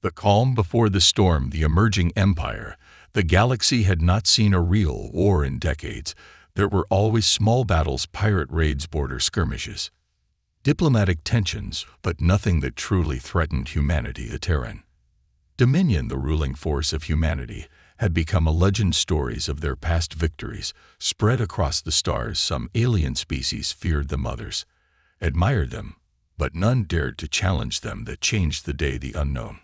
The calm before the storm, the emerging empire. The galaxy had not seen a real war in decades. There were always small battles, pirate raids, border skirmishes. Diplomatic tensions, but nothing that truly threatened humanity. The Terran Dominion, the ruling force of humanity, had become a legend. Stories of their past victories spread across the stars. Some alien species feared them, others admired them, but none dared to challenge them. That changed the day the unknown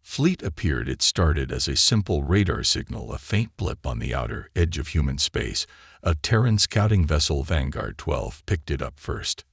fleet appeared. It started as a simple radar signal, a faint blip on the outer edge of human space. A Terran scouting vessel, Vanguard 12, picked it up first.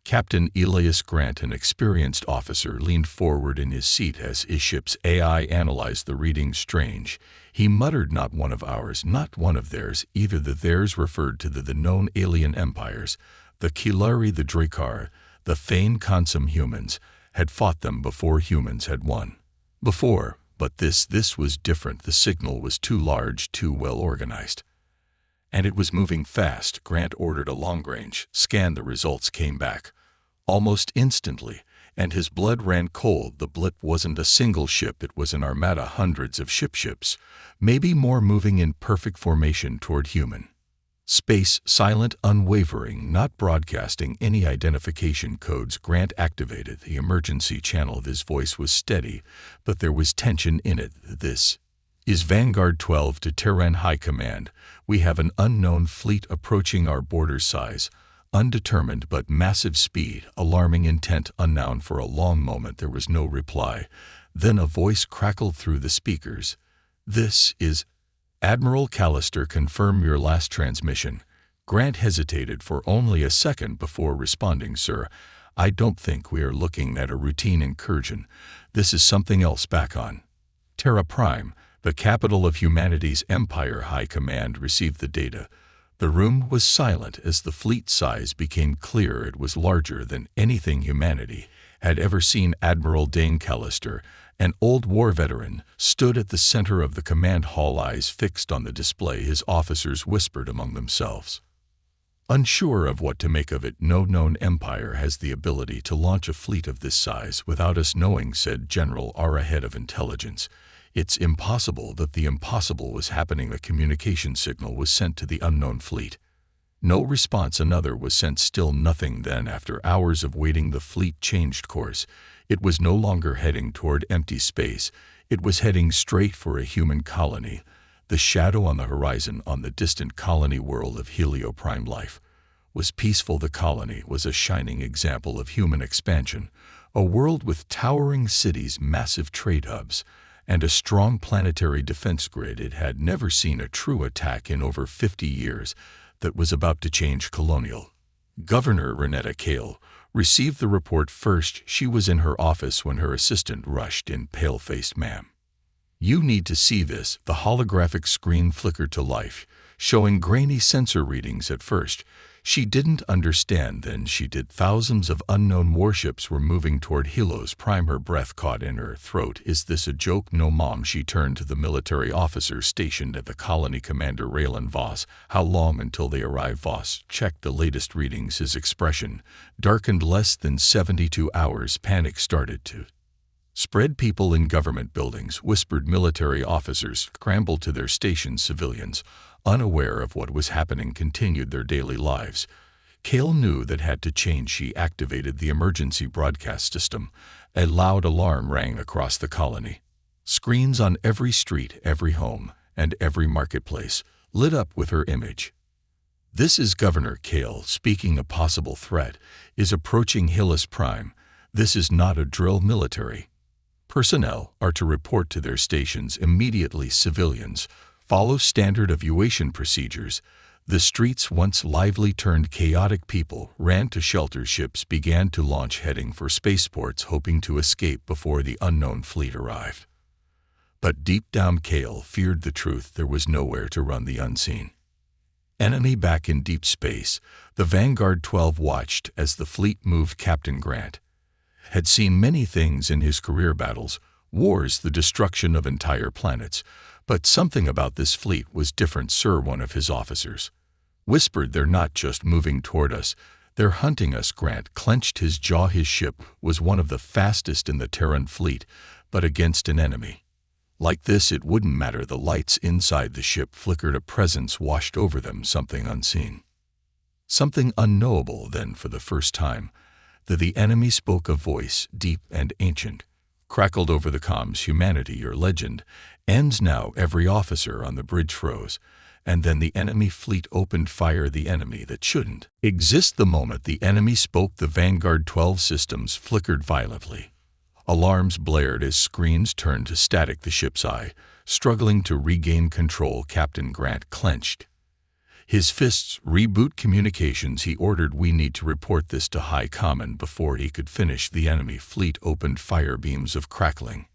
Captain Elias Grant, an experienced officer, leaned forward in his seat as his ship's AI analyzed the reading. Strange, he muttered. Not one of ours, not one of theirs. Either the theirs referred to the known alien empires. The Kilari, the Drakkar, the Thane Consum. Humans had fought them before humans had won before, but this was different. The signal was too large, too well organized. And it was moving fast. Grant ordered a long-range scan. The results came back almost instantly, and his blood ran cold. The blip wasn't a single ship, it was an armada, hundreds of ships, maybe more, moving in perfect formation toward human space. Silent, unwavering, not broadcasting any identification codes. Grant activated the emergency channel. His voice was steady, but there was tension in it. This is Vanguard 12 to Terran High Command. We have an unknown fleet approaching our border. Size undetermined but massive speed, alarming intent unknown. For a long moment there was no reply. Then a voice crackled through the speakers. This is Admiral Callister. Confirm your last transmission. Grant hesitated for only a second before responding. Sir, I don't think we are looking at a routine incursion. This is something else. Back on Terra Prime, the capital of humanity's empire. High Command received the data. The room was silent as the fleet size became clear. It was larger than anything humanity had ever seen. Admiral Dane Callister, an old war veteran, stood at the center of the command hall, eyes fixed on the display. His officers whispered among themselves, unsure of what to make of it. No known empire has the ability to launch a fleet of this size without us knowing, said General Ara, head of intelligence. It's impossible that the impossible was happening. A communication signal was sent to the unknown fleet. No response. Another was sent. Still nothing. Then, after hours of waiting, the fleet changed course. It was no longer heading toward empty space. It was heading straight for a human colony. The shadow on the horizon, on the distant colony world of Helioprime life, was peaceful. The colony was a shining example of human expansion, a world with towering cities, massive trade hubs, and a strong planetary defense grid. It had never seen a true attack in over 50 years that was about to change. Colonial Governor Renetta Kale received the report first. She was in her office when her assistant rushed in, pale-faced. Ma'am, you need to see this. The holographic screen flickered to life, showing grainy sensor readings. At first, she didn't understand. Then she did. Thousands of unknown warships were moving toward Helios Prime. Her breath caught in her throat. Is this a joke? No, Mom. She turned to the military officer stationed at the colony, Commander Raylan Voss. How long until they arrive? Voss checked the latest readings. His expression darkened. Less than 72 hours. Panic started to spread. People in government buildings whispered. Military officers scrambled to their stations. Civilians, unaware of what was happening, continued their daily lives. Kale knew that had to change. She activated the emergency broadcast system. A loud alarm rang across the colony. Screens on every street, every home, and every marketplace lit up with her image. This is Governor Kale speaking. A possible threat is approaching Helios Prime. This is not a drill. Military personnel are to report to their stations immediately. Civilians follow standard evacuation procedures. The streets, once lively, turned chaotic. People ran to shelter. Ships began to launch, heading for spaceports, hoping to escape before the unknown fleet arrived. But deep down, Kale feared the truth. There was nowhere to run. The unseen enemy back in deep space. The Vanguard 12 watched as the fleet moved. Captain Grant had seen many things in his career: battles, wars, the destruction of entire planets. But something about this fleet was different. Sir, one of his officers whispered, they're not just moving toward us, they're hunting us. Grant clenched his jaw. His ship was one of the fastest in the Terran fleet, but against an enemy. Like this, it wouldn't matter. The lights inside the ship flickered. A presence washed over them, something unseen. Something unknowable. Then, for the first time, the enemy spoke. A voice, deep and ancient, crackled over the comms. "Humanity, your legend ends now." Every officer on the bridge froze. And then the enemy fleet opened fire. The enemy that shouldn't exist. The moment the enemy spoke, the Vanguard 12 systems flickered violently. Alarms blared as screens turned to static. The ship's eye, struggling to regain control. Captain Grant clenched his fists. "Reboot communications," he ordered. "We need to report this to High Command." Before he could finish, the enemy fleet opened fire. Beams of crackling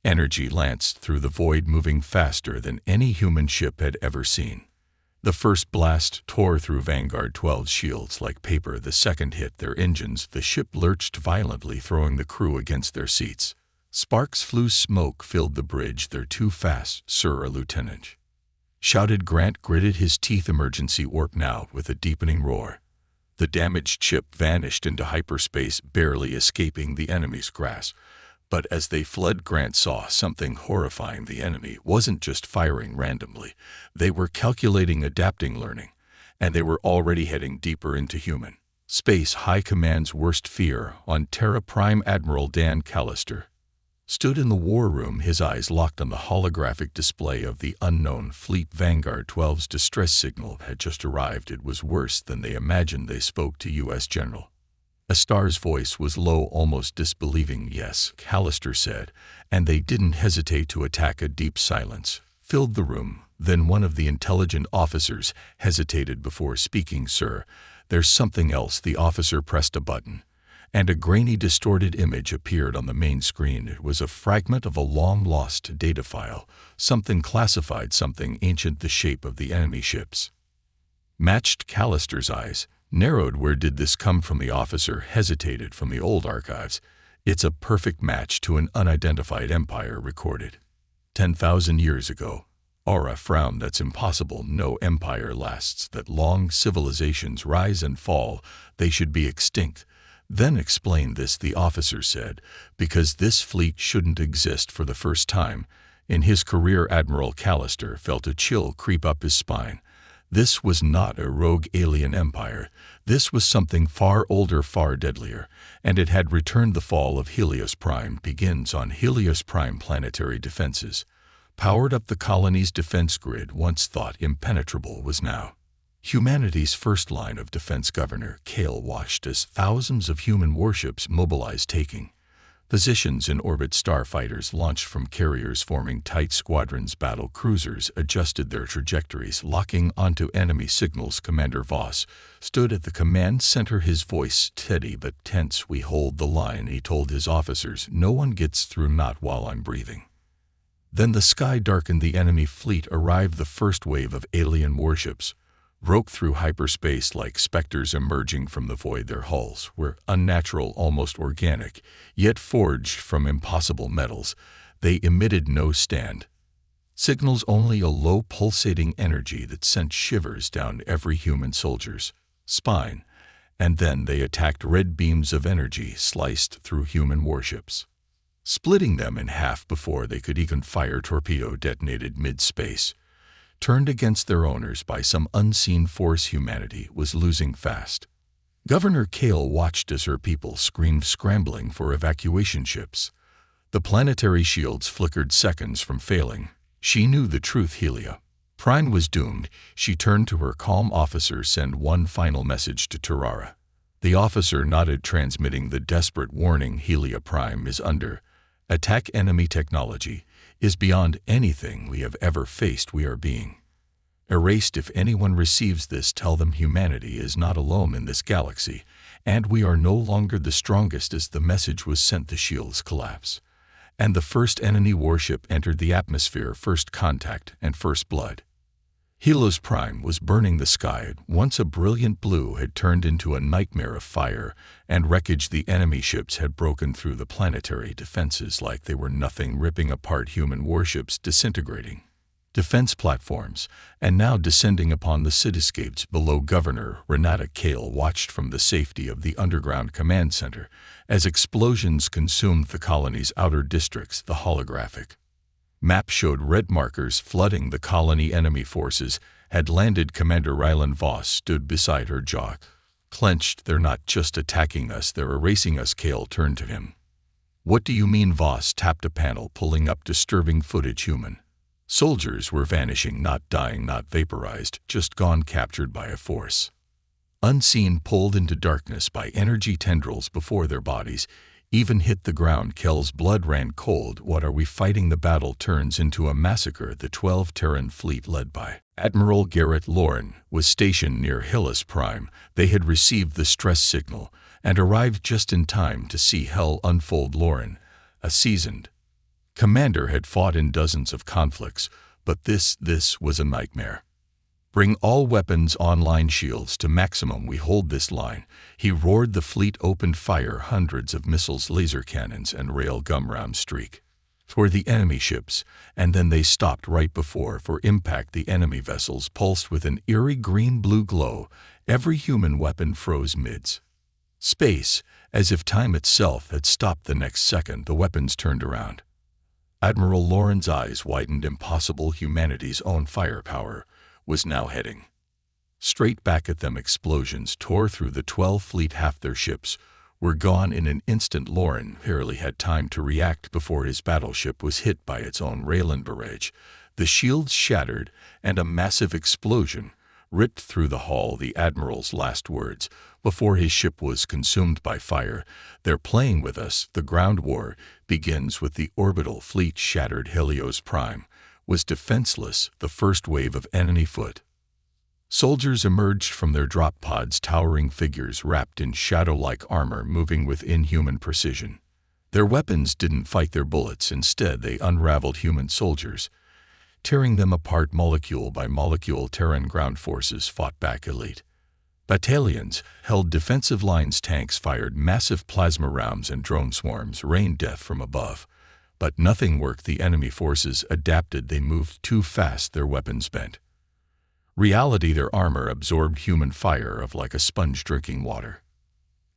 energy lanced through the void, moving faster than any human ship had ever seen. The first blast tore through Vanguard 12's shields like paper. The second hit their engines. The ship lurched violently, throwing the crew against their seats. Sparks flew. Smoke filled the bridge. "They're too fast, sir," a lieutenant shouted. Grant gritted his teeth. "Emergency warp now." With a deepening roar, the damaged ship vanished into hyperspace, barely escaping the enemy's grasp. But as they fled, Grant saw something horrifying. The enemy wasn't just firing randomly. They were calculating, adapting, learning. And they were already heading deeper into human space. High Command's worst fear on Terra Prime, Admiral Dan Callister, stood in the war room, his eyes locked on the holographic display of the unknown fleet. Vanguard 12's distress signal had just arrived. It was worse than they imagined. They spoke to U.S. General. Astar's voice was low, almost disbelieving. "Yes," Callister said, and they didn't hesitate to attack. A deep silence filled the room. Then one of the intelligent officers hesitated before speaking. "Sir, there's something else." The officer pressed a button, and a grainy, distorted image appeared on the main screen. It was a fragment of a long-lost data file, something classified, something ancient. The shape of the enemy ships matched. Callister's eyes narrowed. "Where did this come from?" The officer hesitated. "From the old archives. It's a perfect match to an unidentified empire recorded 10,000 years ago." Aura frowned. "That's impossible. No empire lasts that long. Civilizations rise and fall. They should be extinct." "Then explain this," the officer said. "Because this fleet shouldn't exist." For the first time in his career, Admiral Callister felt a chill creep up his spine. This was not a rogue alien empire. This was something far older, far deadlier, and it had returned. The fall of Helios Prime begins on Helios Prime. Planetary defenses powered up. The colony's defense grid, once thought impenetrable, was now humanity's first line of defense. Governor Kale watched as thousands of human warships mobilized, taking positions in orbit. Starfighters launched from carriers, forming tight squadrons. Battle cruisers adjusted their trajectories, locking onto enemy signals. Commander Voss stood at the command center, his voice steady but tense. "We hold the line," he told his officers. "No one gets through, not while I'm breathing." Then the sky darkened. The enemy fleet arrived. The first wave of alien warships broke through hyperspace like specters emerging from the void. Their hulls were unnatural, almost organic, yet forged from impossible metals. They emitted no stand signals, only a low pulsating energy that sent shivers down every human soldier's spine. And then they attacked. Red beams of energy sliced through human warships, splitting them in half before they could even fire. Torpedo detonated mid-space, turned against their owners by some unseen force. Humanity was losing fast. Governor Kale watched as her people screamed, scrambling for evacuation ships. The planetary shields flickered, seconds from failing. She knew the truth. Helia Prime was doomed. She turned to her calm officer. "Send one final message to Terrara." The officer nodded, transmitting the desperate warning: "Helia Prime is under attack. Enemy technology is beyond anything we have ever faced. We are being erased. If anyone receives this, tell them humanity is not alone in this galaxy, and we are no longer the strongest." As the message was sent, the shields collapsed, and the first enemy warship entered the atmosphere. First contact and first blood. Helios Prime was burning. The sky, once a brilliant blue, had turned into a nightmare of fire and wreckage. The enemy ships had broken through the planetary defenses like they were nothing, ripping apart human warships, disintegrating defense platforms, and now descending upon the cityscapes below. Governor Renata Kale watched from the safety of the underground command center as explosions consumed the colony's outer districts. The holographic map showed red markers flooding the colony. Enemy forces had landed. Commander Rylan Voss stood beside her, jaw clenched. "They're not just attacking us, they're erasing us." Kale turned to him. "What do you mean?" Voss tapped a panel, pulling up disturbing footage. Human soldiers were vanishing, not dying, not vaporized, just gone, captured by a force unseen, pulled into darkness by energy tendrils before their bodies even hit the ground. Kel's blood ran cold. "What are we fighting?" The battle turns into a massacre. The 12 Terran fleet, led by Admiral Garrett Lauren, was stationed near Helios Prime. They had received the stress signal and arrived just in time to see hell unfold. Lauren, a seasoned commander, had fought in dozens of conflicts, but this was a nightmare. "Bring all weapons online, shields to maximum. We hold this line," he roared. The fleet opened fire, hundreds of missiles, laser cannons, and railgun round streak toward the enemy ships, and then they stopped right before for impact. The enemy vessels pulsed with an eerie green-blue glow. Every human weapon froze mid-space, as if time itself had stopped. The next second, the weapons turned around. Admiral Lauren's eyes widened. Impossible. Humanity's own firepower was now heading straight back at them. Explosions tore through the 12 fleet. Half their ships were gone in an instant. Lauren barely had time to react before his battleship was hit by its own Raylan barrage. The shields shattered, and a massive explosion ripped through the hull. The Admiral's last words before his ship was consumed by fire: "They're playing with us. The ground war begins with the orbital fleet." Shattered. Helios Prime was defenseless. The first wave of enemy foot soldiers emerged from their drop pods, towering figures wrapped in shadow-like armor, moving with inhuman precision. Their weapons didn't fight their bullets. Instead, they unraveled human soldiers, tearing them apart molecule by molecule. Terran ground forces fought back. Elite battalions held defensive lines. Tanks fired massive plasma rounds, and drone swarms rained death from above. But nothing worked. The enemy forces adapted. They moved too fast, their weapons bent reality. Their armor absorbed human fire of like a sponge drinking water.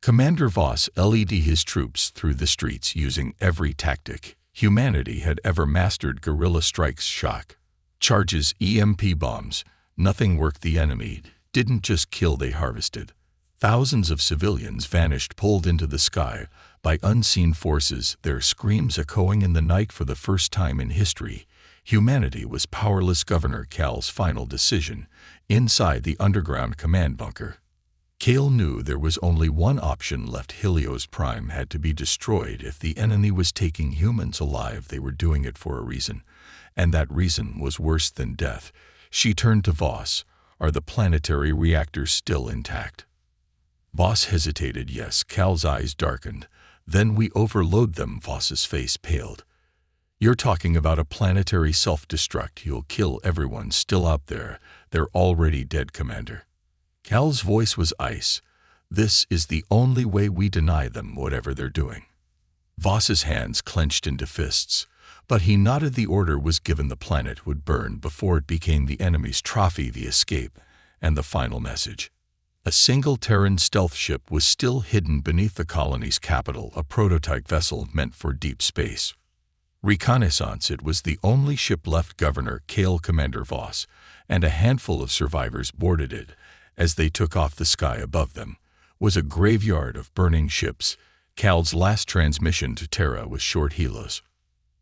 Commander Voss led his troops through the streets using every tactic humanity had ever mastered: guerrilla strikes, shock charges, EMP bombs. Nothing worked. The enemy didn't just kill, they harvested. Thousands of civilians vanished, pulled into the sky by unseen forces, their screams echoing in the night. For the first time in history, humanity was powerless. Governor Kal's final decision inside the underground command bunker. Kale knew there was only one option left. Helios Prime had to be destroyed. If the enemy was taking humans alive, they were doing it for a reason, and that reason was worse than death. She turned to Voss. "Are the planetary reactors still intact?" Voss hesitated. "Yes." Kal's eyes darkened. "Then we overload them." Voss's face paled. "You're talking about a planetary self-destruct. You'll kill everyone still out there. They're already dead, Commander." Kal's voice was ice. "This is the only way we deny them whatever they're doing." Voss's hands clenched into fists, but he nodded. The order was given. The planet would burn before it became the enemy's trophy. The escape and the final message. A single Terran stealth ship was still hidden beneath the colony's capital, a prototype vessel meant for deep space reconnaissance. It was the only ship left. Governor Kale, Commander Voss, and a handful of survivors boarded it. As they took off, the sky above them was a graveyard of burning ships. Kal's last transmission to Terra was short: "Helios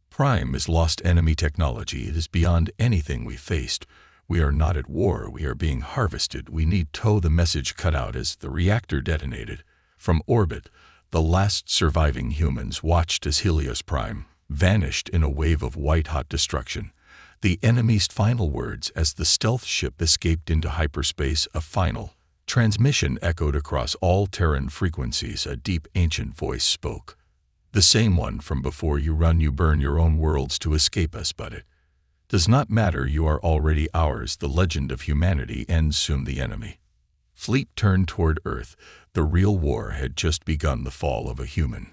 Prime is lost enemy technology. It is beyond anything we faced. We are not at war. We are being harvested. We need tow." The message cut out as the reactor detonated. From orbit, the last surviving humans watched as Helios Prime vanished in a wave of white-hot destruction. The enemy's final words as the stealth ship escaped into hyperspace. A final transmission echoed across all Terran frequencies. A deep, ancient voice spoke. "The same one from before. You run, you burn your own worlds to escape us, but it does not matter. You are already ours. The legend of humanity ends soon." The enemy fleet turned toward Earth. The real war had just begun. The fall of a human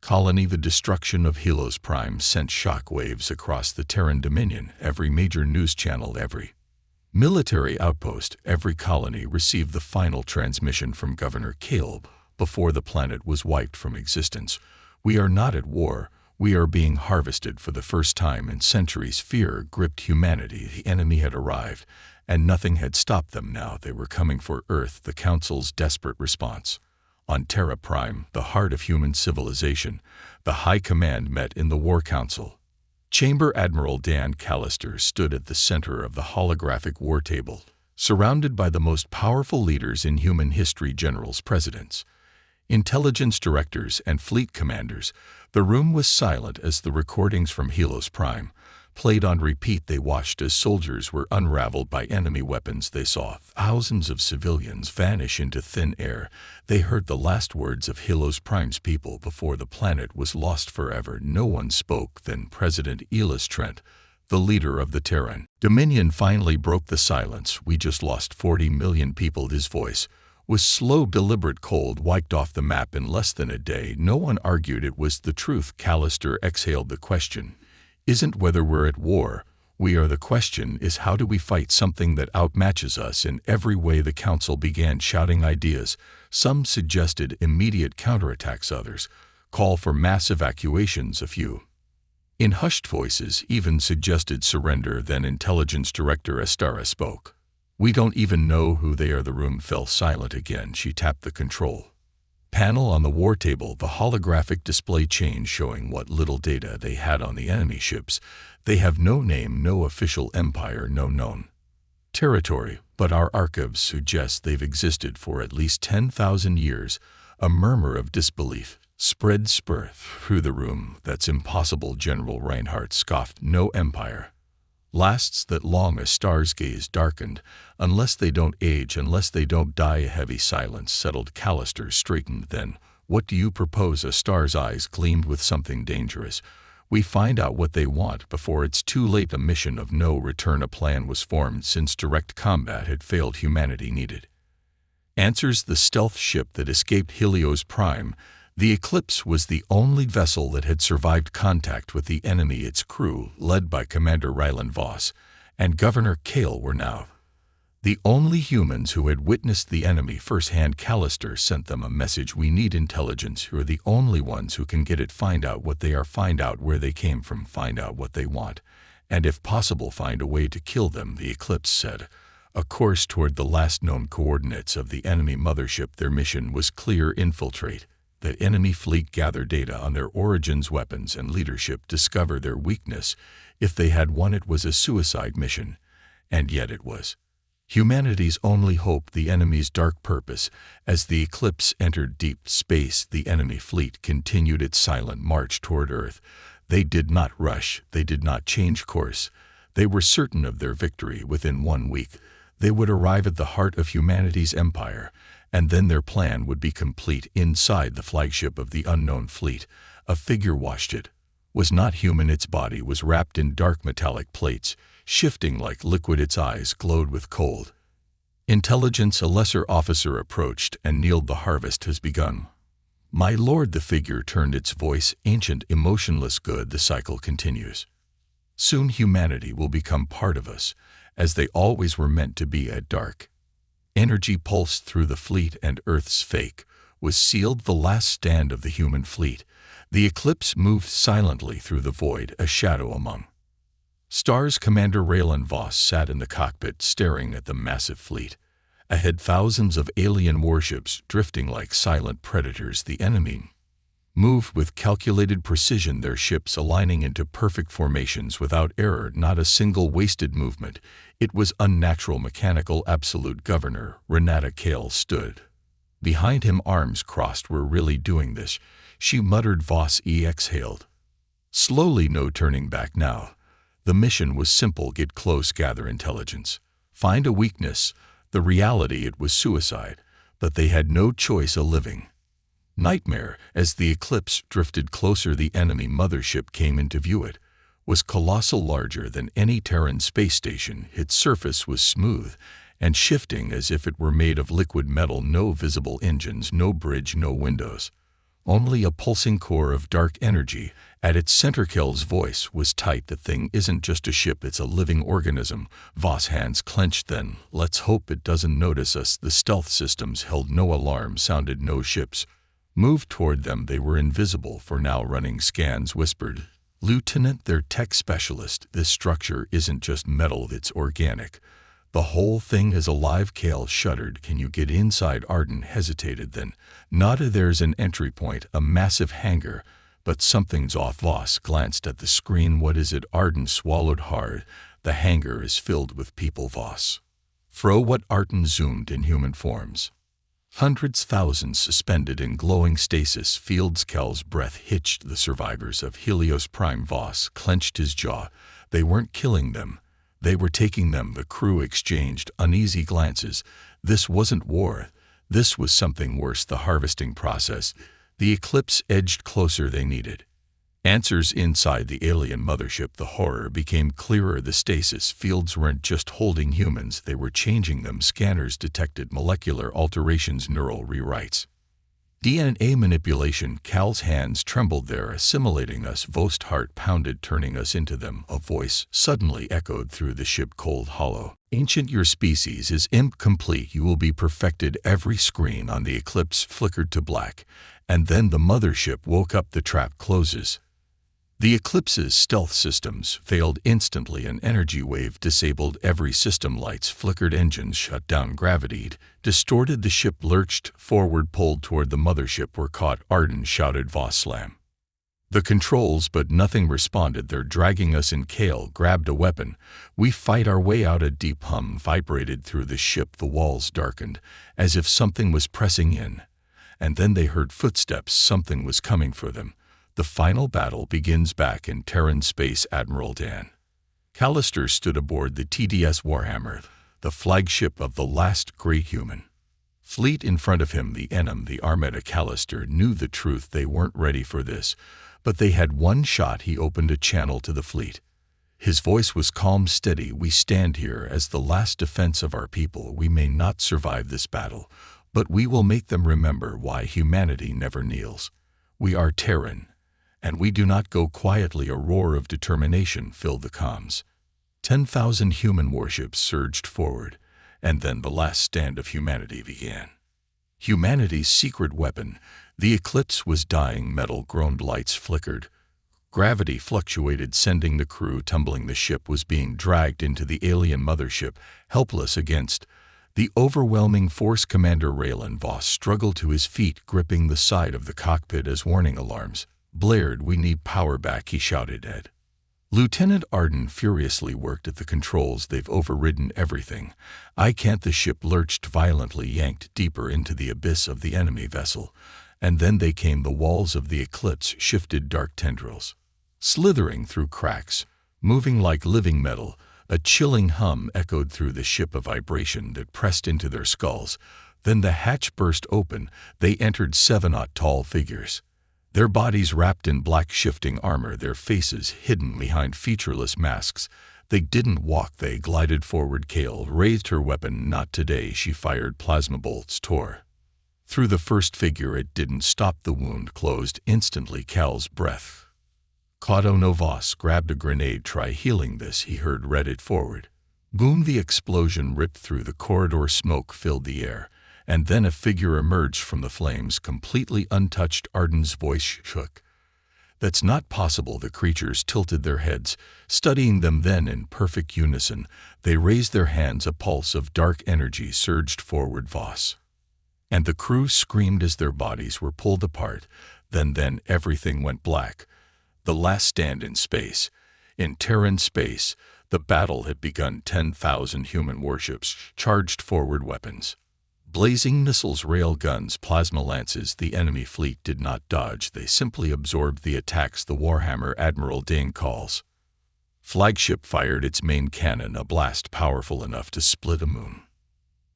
Colony. The destruction of Helios Prime sent shock waves across the Terran Dominion. Every major news channel, every military outpost, every colony received the final transmission from Governor Caleb before the planet was wiped from existence. We are not at war. We are being harvested for the first time in centuries. Fear gripped humanity. The enemy had arrived, and nothing had stopped them. Now they were coming for Earth. The Council's desperate response. On Terra Prime, the heart of human civilization, the High Command met in the War Council. Chamber Admiral Dan Callister stood at the center of the holographic war table, surrounded by the most powerful leaders in human history: generals, presidents, intelligence directors, and fleet commanders. The room was silent as the recordings from Helios Prime played on repeat. They watched as soldiers were unraveled by enemy weapons. They saw thousands of civilians vanish into thin air. They heard the last words of Helios Prime's people before the planet was lost forever. No one spoke. Then President Elis Trent, the leader of the Terran Dominion, finally broke the silence. We just lost 40 million people. His voice was slow, deliberate, cold, wiped off the map in less than a day. No one argued. It was the truth. Callister exhaled. The question isn't whether we're at war. We are. The question is, how do we fight something that outmatches us in every way? The council began shouting ideas. Some suggested immediate counterattacks. Others call for mass evacuations. A few, in hushed voices, even suggested surrender. Then Intelligence Director Estara spoke. We don't even know who they are. The room fell silent again. She tapped the control panel on the war table. The holographic display changed, showing what little data they had on the enemy ships. They have no name, no official empire, no known territory, but our archives suggest they've existed for at least 10,000 years. A murmur of disbelief spread through the room. That's impossible, General Reinhardt scoffed. No empire lasts that long. A star's gaze darkened. Unless they don't age, unless they don't die. A heavy silence settled. Callister straightened. Then, what do you propose? A star's eyes gleamed with something dangerous. We find out what they want before it's too late. A mission of no return. A plan was formed. Since direct combat had failed, humanity needed answers. The stealth ship that escaped Helios Prime, the Eclipse, was the only vessel that had survived contact with the enemy. Its crew, led by Commander Ryland Voss and Governor Kale, were now the only humans who had witnessed the enemy firsthand. Callister sent them a message. We need intelligence. Who are the only ones who can get it. Find out what they are. Find out where they came from. Find out what they want. And if possible, find a way to kill them. The Eclipse said a course toward the last known coordinates of the enemy mothership. Their mission was clear: infiltrate the enemy fleet, gather data on their origins, weapons, and leadership, discover their weakness. If they had won, it was a suicide mission. And yet it was humanity's only hope. The enemy's dark purpose. As the Eclipse entered deep space, the enemy fleet continued its silent march toward Earth. They did not rush. They did not change course. They were certain of their victory. Within 1 week, they would arrive at the heart of humanity's empire, and then their plan would be complete. Inside the flagship of the unknown fleet, a figure watched. It was not human. Its body was wrapped in dark metallic plates, shifting like liquid. Its eyes glowed with cold intelligence. A lesser officer approached and kneeled. The harvest has begun, my lord. The figure turned, its voice ancient, emotionless. Good. The cycle continues. Soon humanity will become part of us, as they always were meant to be. At dark energy pulsed through the fleet, and Earth's fate was sealed. The last stand of the human fleet. The Eclipse moved silently through the void, a shadow among stars. Commander Ryland Voss sat in the cockpit, staring at the massive fleet. Ahead, thousands of alien warships drifting like silent predators. The enemy moved with calculated precision, their ships aligning into perfect formations without error. Not a single wasted movement. It was unnatural, mechanical, absolute. Governor Renata Kale stood behind him, arms crossed. We're really doing this, she muttered. Voss exhaled slowly. No turning back now. The mission was simple: get close, gather intelligence, find a weakness. The reality, it was suicide, but they had no choice. A living nightmare. As the Eclipse drifted closer, the enemy mothership came into view. It was colossal, larger than any Terran space station. Its surface was smooth and shifting as if it were made of liquid metal. No visible engines, no bridge, no windows. only a pulsing core of dark energy. At its center, Kel's voice was tight. The thing isn't just a ship, it's a living organism. Voss' hands clenched. Then, let's hope it doesn't notice us. The stealth systems held no alarm, sounded no ships. Moved toward them. They were invisible for now. Running scans whispered, "Lieutenant, they're tech specialist. This structure isn't just metal, it's organic. The whole thing is alive." Kale shuddered. "Can you get inside?" Arden hesitated, then nodded. "There's an entry point, a massive hangar. But something's off." Voss glanced at the screen. "What is it?" Arden swallowed hard. "The hangar is filled with people, Voss." What? Arden zoomed in. Human forms. Hundreds, thousands suspended in glowing stasis fields. Kel's breath hitched. "The survivors of Helios Prime." Voss clenched his jaw. "They weren't killing them. They were taking them." The crew exchanged uneasy glances. This wasn't war. This was something worse, the harvesting process. The eclipse edged closer. They needed answers inside the alien mothership. The horror became clearer. The stasis fields weren't just holding humans, they were changing them. Scanners detected molecular alterations, neural rewrites, DNA manipulation. Cal's hands trembled. "They're assimilating us." Vost's heart pounded. "Turning us into them." A voice suddenly echoed through the ship, cold, hollow. "Ancient, your species is incomplete. You will be perfected." Every screen on the eclipse flickered to black. And then the mothership woke up. The trap closes. The eclipse's stealth systems failed instantly. An energy wave disabled every system. Lights flickered, engines shut down, gravity distorted. The ship lurched forward, pulled toward the mothership. "We're caught," Arden shouted. Voss slammed the controls, but nothing responded. "They're dragging us in." Kale grabbed a weapon. "We fight our way out." A deep hum vibrated through the ship. The walls darkened, as if something was pressing in. And then they heard footsteps. Something was coming for them. The final battle begins. Back in Terran space, Admiral Dan Callister stood aboard the TDS Warhammer, the flagship of the last great human fleet. In front of him, the enemy, the Armada. Callister knew the truth. They weren't ready for this, but they had one shot. He opened a channel to the fleet. His voice was calm, steady. "We stand here as the last defense of our people. We may not survive this battle, but we will make them remember why humanity never kneels. We are Terran, and we do not go quietly." A roar of determination filled the comms. 10,000 human warships surged forward, and then the last stand of humanity began. Humanity's secret weapon. The eclipse was dying. Metal groaned, lights flickered. Gravity fluctuated, sending the crew tumbling. The ship was being dragged into the alien mothership, helpless against the overwhelming force. Commander Raylan Voss struggled to his feet, gripping the side of the cockpit as warning alarms blared. "We need power back," he shouted at Lieutenant Arden. Furiously worked at the controls. "They've overridden everything. I can't." The ship lurched violently, yanked deeper into the abyss of the enemy vessel. And then they came. The walls of the eclipse shifted, dark tendrils slithering through cracks, moving like living metal. A chilling hum echoed through the ship, a vibration that pressed into their skulls. Then the hatch burst open. They entered 7-tall figures, their bodies wrapped in black shifting armor, their faces hidden behind featureless masks. They didn't walk, they glided forward. Kale raised her weapon. "Not today." She fired. Plasma bolts tore through the first figure. It didn't stop. The wound closed instantly. Cal's breath caught. "Oh no." Voss grabbed a grenade. "Try healing this," he heard. "Read it forward." Boom! The explosion ripped through the corridor. Smoke filled the air, and then a figure emerged from the flames, completely untouched. Arden's voice shook. "That's not possible." The creatures tilted their heads, studying them. Then, in perfect unison, they raised their hands. A pulse of dark energy surged forward. Voss and the crew screamed as their bodies were pulled apart. Then everything went black. The last stand in space. In Terran space, the battle had begun. 10,000 human warships charged forward, weapons blazing, missiles, rail guns, plasma lances. The enemy fleet did not dodge, they simply absorbed the attacks. The Warhammer, Admiral Dane Call's flagship, fired its main cannon, a blast powerful enough to split a moon.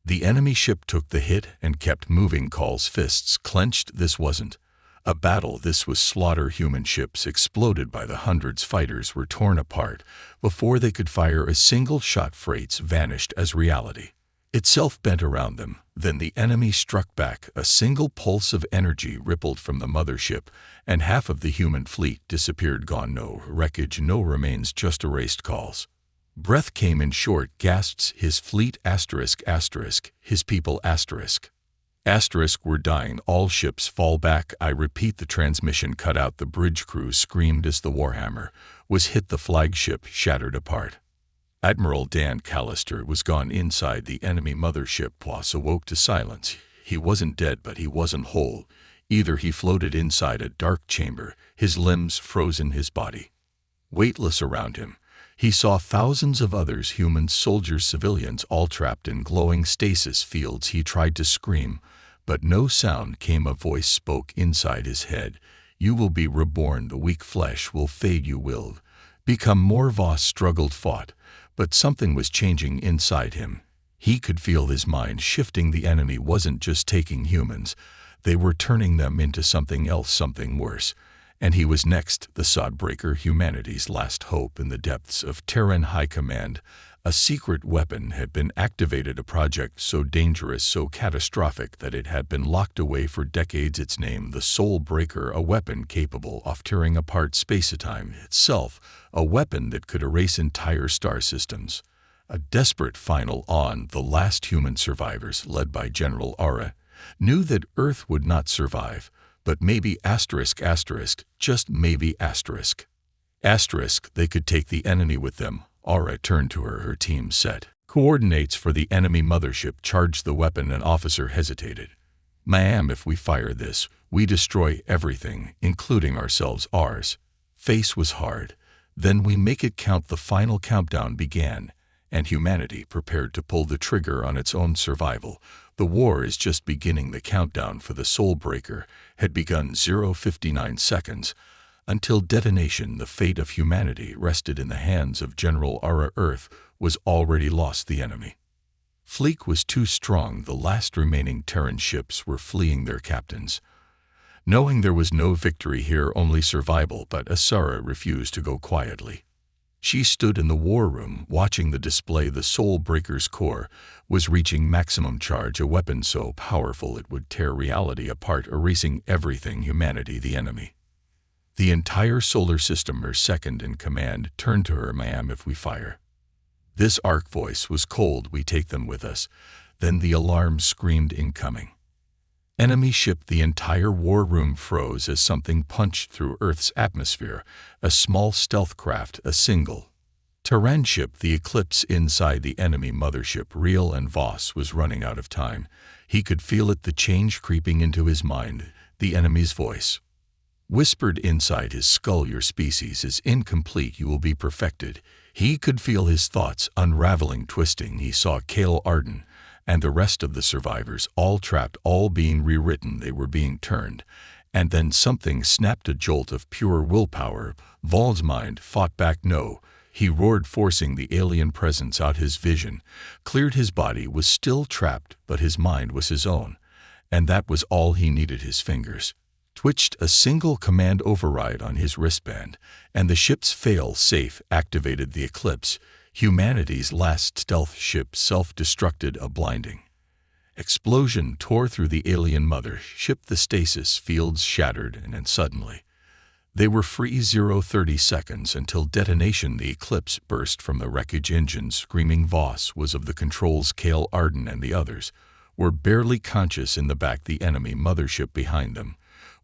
The enemy ship took the hit and kept moving. Call's fists clenched. This wasn't a battle, this was slaughter. Human ships exploded by the hundreds. Fighters were torn apart before they could fire a single shot. Freights vanished as reality itself bent around them. Then the enemy struck back. A single pulse of energy rippled from the mothership, and half of the human fleet disappeared, gone. No wreckage, no remains, just erased calls. Breath came in short gasps. His fleet ***, his people ***, were dying. All ships fall back. I repeat. The transmission cut out. The bridge crew screamed as the Warhammer was hit. The flagship shattered apart. Admiral Dan Callister was gone inside the enemy mothership. Boss awoke to silence. He wasn't dead, but he wasn't whole either. He floated inside a dark chamber, his limbs frozen, his body weightless around him. He saw thousands of others, humans, soldiers, civilians, all trapped in glowing stasis fields. He tried to scream, but no sound came. A voice spoke inside his head. You will be reborn. The weak flesh will fade. You will become more. Voss struggled, fought, but something was changing inside him. He could feel his mind shifting. The enemy wasn't just taking humans. They were turning them into something else, something worse. And he was next. The Sodbreaker, humanity's last hope. In the depths of Terran High Command, a secret weapon had been activated, a project so dangerous, so catastrophic that it had been locked away for decades. Its name, the Soulbreaker, a weapon capable of tearing apart space-time itself, a weapon that could erase entire star systems. A desperate final on. The last human survivors, led by General Aura, knew that Earth would not survive. But maybe ***, just maybe ***, they could take the enemy with them. Aura turned to her team set coordinates for the enemy mothership, charged the weapon. An officer hesitated. Ma'am, if we fire this, we destroy everything, including ourselves. Ours face was hard. Then we make it count. The final countdown began, and humanity prepared to pull the trigger on its own survival. The war is just beginning. The countdown for the Soulbreaker had begun. 0:59 seconds. Until detonation, the fate of humanity rested in the hands of General Aura. Earth was already lost. The enemy fleet was too strong. The last remaining Terran ships were fleeing their captains. Knowing there was no victory here, only survival, but Asara refused to go quietly. She stood in the war room, watching the display. The Soulbreaker's core was reaching maximum charge, a weapon so powerful it would tear reality apart, erasing everything. Humanity, the enemy. The entire solar system. Her second in command turned to her. Ma'am, if we fire this, arc voice was cold, we take them with us. Then the alarm screamed, incoming enemy ship. The entire war room froze as something punched through Earth's atmosphere. A small stealth craft, a single Terran ship. The Eclipse. Inside the enemy mothership, Real and Voss was running out of time. He could feel it, the change creeping into his mind. The enemy's voice whispered inside his skull, your species is incomplete, you will be perfected. He could feel his thoughts unraveling, twisting. He saw Kale Arden and the rest of the survivors, all trapped, all being rewritten. They were being turned. And then something snapped, a jolt of pure willpower. Vol's mind fought back. No, he roared, forcing the alien presence out. His vision cleared. His body was still trapped, but his mind was his own. And that was all he needed. His fingers twitched. A single command override on his wristband, and the ship's fail-safe activated. The Eclipse, humanity's last stealth ship, self-destructed. A blinding explosion tore through the alien mothership. The stasis fields shattered, and then suddenly they were free. 0:30 seconds until detonation. The Eclipse burst from the wreckage. Engines screaming. Voss was of the controls. Kale Arden and the others were barely conscious in the back. The enemy mothership behind them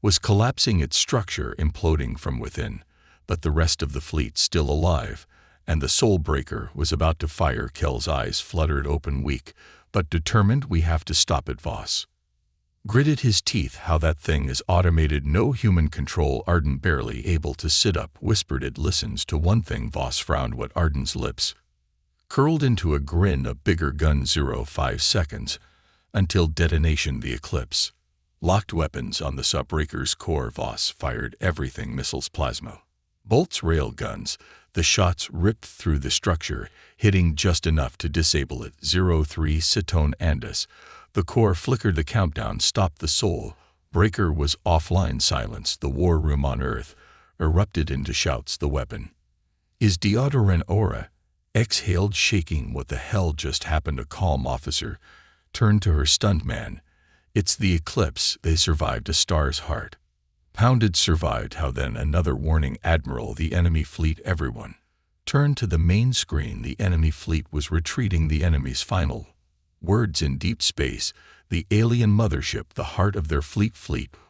was collapsing, its structure imploding from within, but the rest of the fleet still alive, and the Soulbreaker was about to fire. Kel's eyes fluttered open, weak but determined. We have to stop it. Voss gritted his teeth. How that thing is automated, no human control. Arden, barely able to sit up, whispered, it listens to one thing. Voss frowned. What? Arden's lips curled into a grin. A bigger gun. 0:05 seconds until detonation. The Eclipse locked weapons on the Soulbreaker's core. Voss fired everything, missiles, plasma bolts, rail guns. The shots ripped through the structure, hitting just enough to disable it. 0:03 Citone Andis. The core flickered. The countdown stopped. The Soulbreaker was offline. Silence. The war room on Earth erupted into shouts. The weapon is deodorant. Aura exhaled, shaking. What the hell just happened? A calm officer turned to her stunned man. It's the eclipse. They survived. A star's heart pounded. Survived? How then? Another warning. Admiral, the enemy fleet. Everyone turned to the main screen. The enemy fleet was retreating. The enemy's final words in deep space. The alien mothership, the heart of their fleet,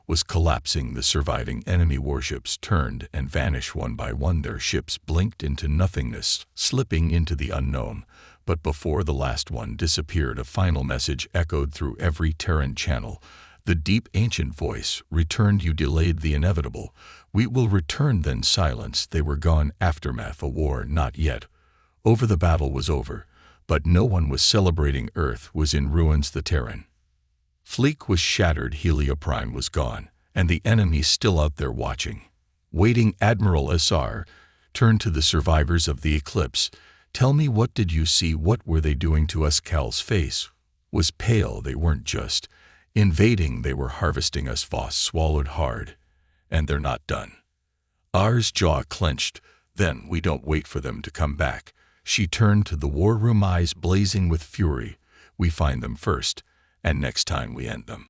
was collapsing. The surviving enemy warships turned and vanished one by one. Their ships blinked into nothingness, slipping into the unknown. But before the last one disappeared, a final message echoed through every Terran channel. The deep ancient voice returned. You delayed the inevitable. We will return. Then silence. They were gone. Aftermath. A war not yet over. The battle was over, but no one was celebrating. Earth was in ruins. The Terran fleet was shattered. Helioprime was gone, and the enemy still out there watching, waiting. Admiral SR turned to the survivors of the eclipse. Tell me, what did you see? What were they doing to us? Cal's face was pale. They weren't just invading, they were harvesting us. Voss swallowed hard. And they're not done. R's jaw clenched. Then we don't wait for them to come back. She turned to the war room, eyes blazing with fury. We find them first, and next time we end them.